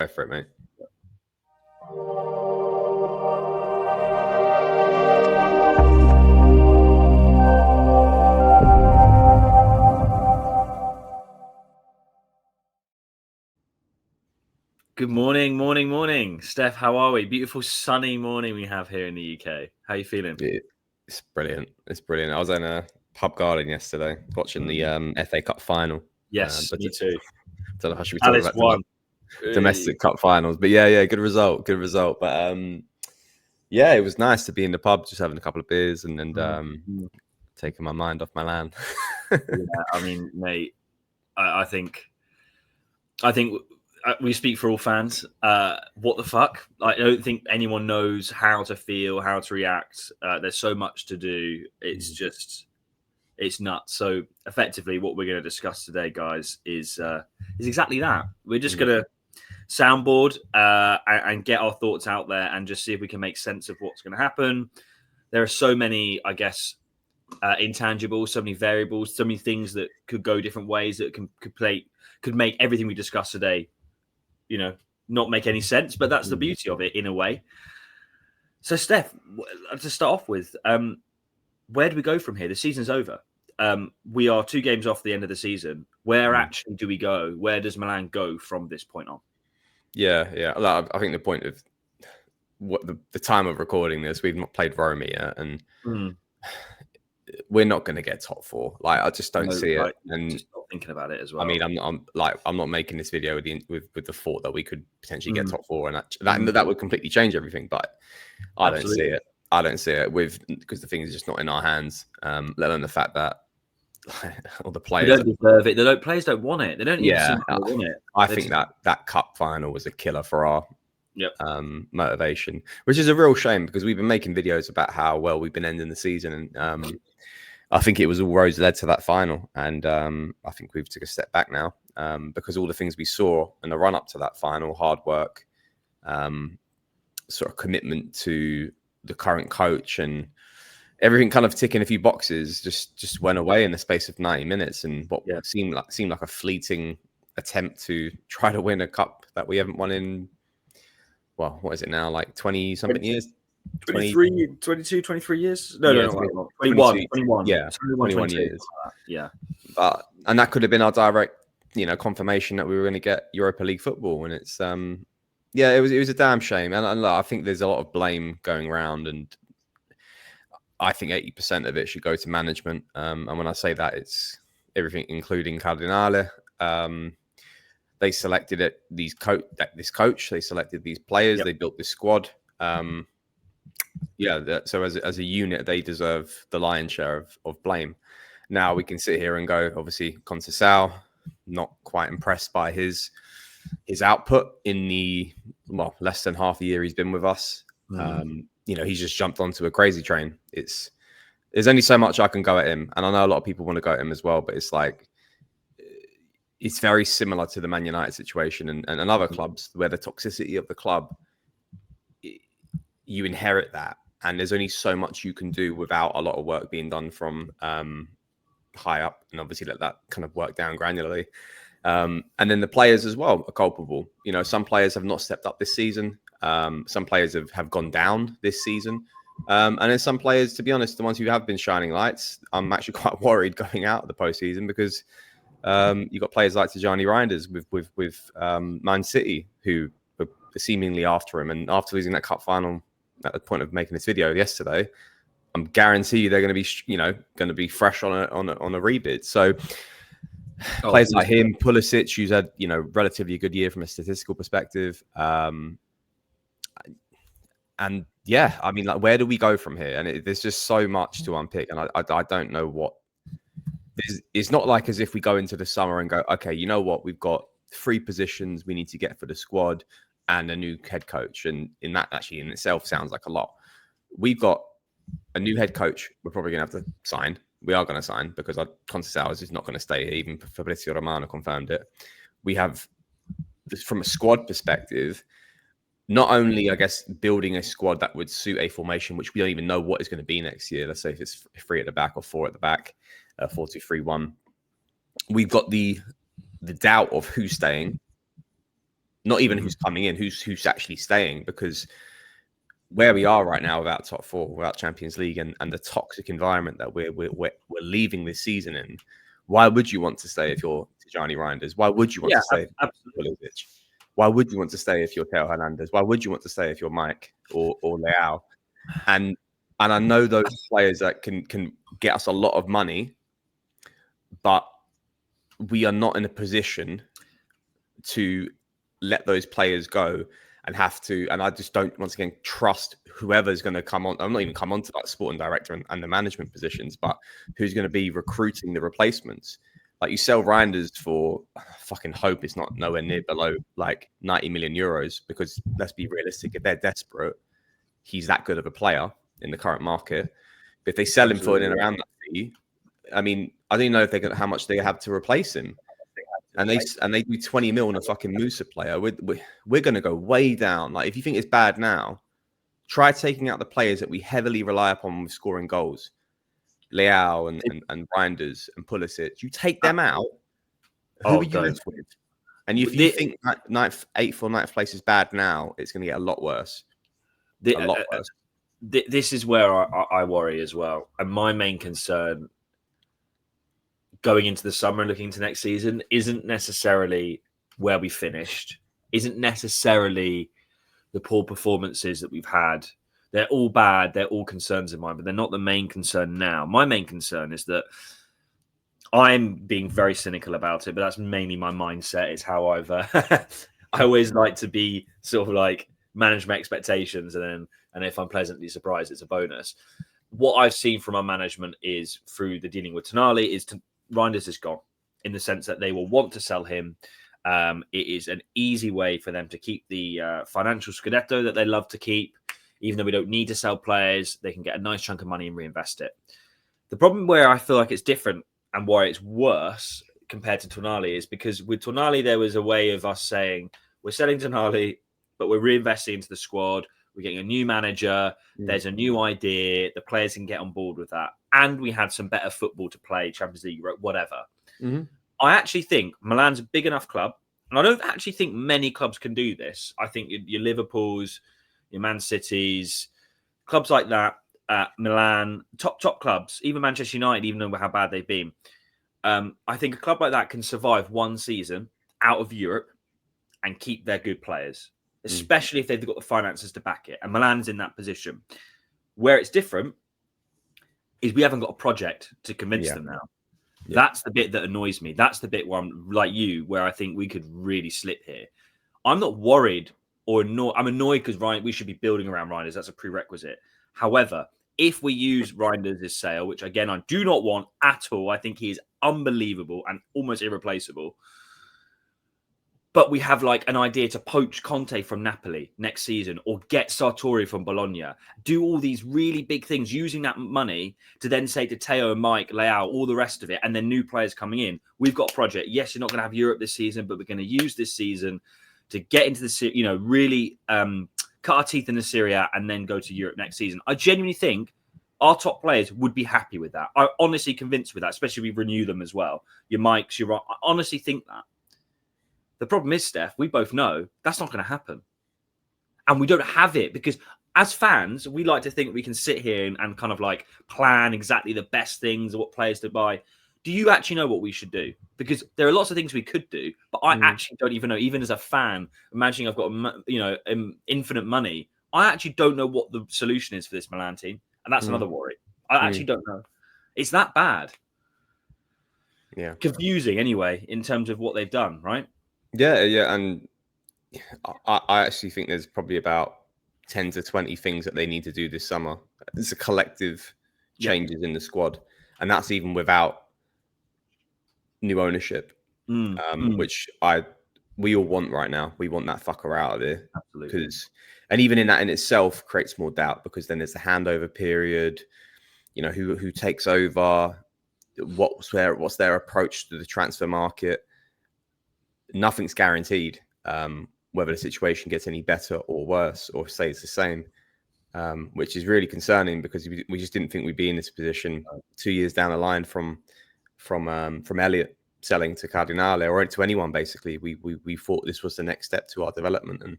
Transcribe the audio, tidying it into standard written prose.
Go for it, mate. Good morning. Steph, how are we? Beautiful sunny morning we have here in the UK. How are you feeling? It's brilliant. I was in a pub garden yesterday watching the FA Cup final. Yes, but me too. Don't know how should we talk Alice about won. domestic cup finals. But yeah, good result. But yeah, it was nice to be in the pub, just having a couple of beers and taking my mind off Milan. Yeah, I mean, mate, I think we speak for all fans. What the fuck? I don't think anyone knows how to feel, how to react. There's so much to do. It's nuts. So effectively, what we're going to discuss today, guys, is exactly that. We're just going to soundboard and get our thoughts out there and just see if we can make sense of what's going to happen. There are so many, I guess, intangibles, so many variables, so many things that could go different ways that could make everything we discuss today, not make any sense. But that's the beauty of it in a way. So, Steph, to start off with, where do we go from here? The season's over. We are 2 games off the end of the season. Where actually do we go? Where does Milan go from this point on? Yeah. I think the point of what the time of recording this, we've not played Roma yet, and we're not going to get top 4. Like, I just don't see it. And just not thinking about it as well. I mean, I'm not making this video with the thought that we could potentially get top 4, and that would completely change everything. But I don't see it. Because the thing is just not in our hands. Let alone the fact that all the players don't deserve it. Players don't want it. They don't even want it. I think that cup final was a killer for our motivation, which is a real shame because we've been making videos about how well we've been ending the season, and I think it was all roads led to that final. And I think we've took a step back now because all the things we saw in the run up to that final, hard work, sort of commitment to the current coach, and everything kind of ticking a few boxes just went away in the space of 90 minutes. And what seemed like a fleeting attempt to try to win a cup that we haven't won in, well, what is it now? Like 20 something years? 23, 22, 23 years? No, 21. Yeah, 21 years. Yeah. And that could have been our direct, confirmation that we were going to get Europa League football. And it's, it was a damn shame. And I think there's a lot of blame going around, and I think 80% of it should go to management. And when I say that, it's everything, including Cardinale. They selected this coach. They selected these players. They built this squad. So as a unit, they deserve the lion's share of blame. Now we can sit here and go, obviously, Conceição, not quite impressed by his output in the less than half a year he's been with us. He's just jumped onto a crazy train. There's only so much I can go at him, and I know a lot of people want to go at him as well, but it's like, it's very similar to the Man United situation and other clubs where the toxicity of the club, you inherit that, and there's only so much you can do without a lot of work being done from high up, and obviously let that kind of work down granularly. And then the players as well are culpable. Some players have not stepped up this season. Some players have gone down this season. And then some players, to be honest, the ones who have been shining lights, I'm actually quite worried going out of the postseason because you've got players like Tijani Reinders with Man City who were seemingly after him. And after losing that cup final at the point of making this video yesterday, I'm guarantee you they're going to be fresh on a rebid. So players like him, Pulisic, who's had relatively good year from a statistical perspective, and I mean, like, where do we go from here? And there's just so much to unpick, and I don't know what. It's not like as if we go into the summer and go, okay, you know what, we've got 3 positions we need to get for the squad and a new head coach, and in that actually in itself sounds like a lot. We've got a new head coach. We're probably going to have to sign. We are going to sign because our Conceição is not going to stay here. Even Fabrizio Romano confirmed it. We have, from a squad perspective, not only, I guess, building a squad that would suit a formation, which we don't even know what is going to be next year. Let's say if it's 3 at the back or 4 at the back, 4-2-3-1. We've got the doubt of who's staying. Not even who's coming in, who's actually staying, because where we are right now without top four, without Champions League, and the toxic environment that we're leaving this season in, why would you want to stay if you're Tijani Reinders? Why would you want to stay if you're Pulisic? Why would you want to stay if you're Teo Hernandez? Why would you want to stay if you're Mike or Leao? And I know those players that can get us a lot of money, but we are not in a position to let those players go and have to. And I just don't, once again, trust whoever's going to come on. I'm not even come on to like sporting director and the management positions, but who's going to be recruiting the replacements. Like, you sell Reinders for, fucking hope it's not nowhere near below like 90 million euros, because let's be realistic, if they're desperate, he's that good of a player in the current market. But if they sell him for in and around that fee, I mean, I don't even know if they're going how much they have to replace him. And they do 20 mil on a fucking Musa player. We're going to go way down. Like, if you think it's bad now, try taking out the players that we heavily rely upon with scoring goals. Leao and Reinders and Pulisic. You take them out, who are you left with? And if you think eighth or ninth place is bad now, it's going to get a lot worse. A lot worse. This is where I worry as well. And my main concern going into the summer and looking into next season isn't necessarily where we finished, isn't necessarily the poor performances that we've had. They're all bad. They're all concerns of mine, but they're not the main concern now. My main concern is that I'm being very cynical about it, but that's mainly my mindset. It's how I've, I always like to be sort of like manage my expectations. And if I'm pleasantly surprised, it's a bonus. What I've seen from our management is through the dealing with Tonali is Reinders is gone, in the sense that they will want to sell him. It is an easy way for them to keep the financial scudetto that they love to keep. Even though we don't need to sell players, they can get a nice chunk of money and reinvest it. The problem where I feel like it's different and why it's worse compared to Tonali is because with Tonali, there was a way of us saying, we're selling Tonali, but we're reinvesting into the squad. We're getting a new manager. There's a new idea. The players can get on board with that. And we had some better football to play, Champions League, whatever. I actually think Milan's a big enough club. And I don't actually think many clubs can do this. I think your Liverpools, your Man Cities, clubs like that, Milan, top clubs, even Manchester United, even though how bad they've been. I think a club like that can survive one season out of Europe and keep their good players, especially if they've got the finances to back it. And Milan's in that position. Where it's different is we haven't got a project to convince them now. That's the bit that annoys me. That's the bit where I'm like you, where I think we could really slip here. I'm not worried or annoyed. I'm annoyed because we should be building around Reinders. That's a prerequisite. However, if we use Reinders' sale, which again I do not want at all, I think he is unbelievable and almost irreplaceable. But we have like an idea to poach Conte from Napoli next season or get Sartori from Bologna. Do all these really big things using that money to then say to Teo, Mike, Leao, all the rest of it, and then new players coming in. We've got a project. Yes, you're not going to have Europe this season, but we're going to use this season to get into the, really cut our teeth in the Serie A and then go to Europe next season. I genuinely think our top players would be happy with that. I'm honestly convinced with that, especially if we renew them as well. Your Mikes, I honestly think that. The problem is, Steph, we both know that's not going to happen. And we don't have it because as fans, we like to think we can sit here and kind of like plan exactly the best things or what players to buy. Do you actually know what we should do? Because there are lots of things we could do, but I actually don't even know. Even as a fan, imagining I've got, infinite money, I actually don't know what the solution is for this Milan team. And that's another worry. I actually don't know. It's that bad. Yeah. Confusing anyway, in terms of what they've done, right? Yeah. And I actually think there's probably about 10 to 20 things that they need to do this summer. There's a collective changes in the squad. And that's even without new ownership, which we all want right now. We want that fucker out of here. Absolutely. And even in that in itself creates more doubt, because then there's the handover period, who takes over, what's their approach to the transfer market. Nothing's guaranteed, whether the situation gets any better or worse or stays the same, which is really concerning, because we just didn't think we'd be in this position 2 years down the line from Elliot. selling to Cardinale or to anyone. Basically, we thought this was the next step to our development, and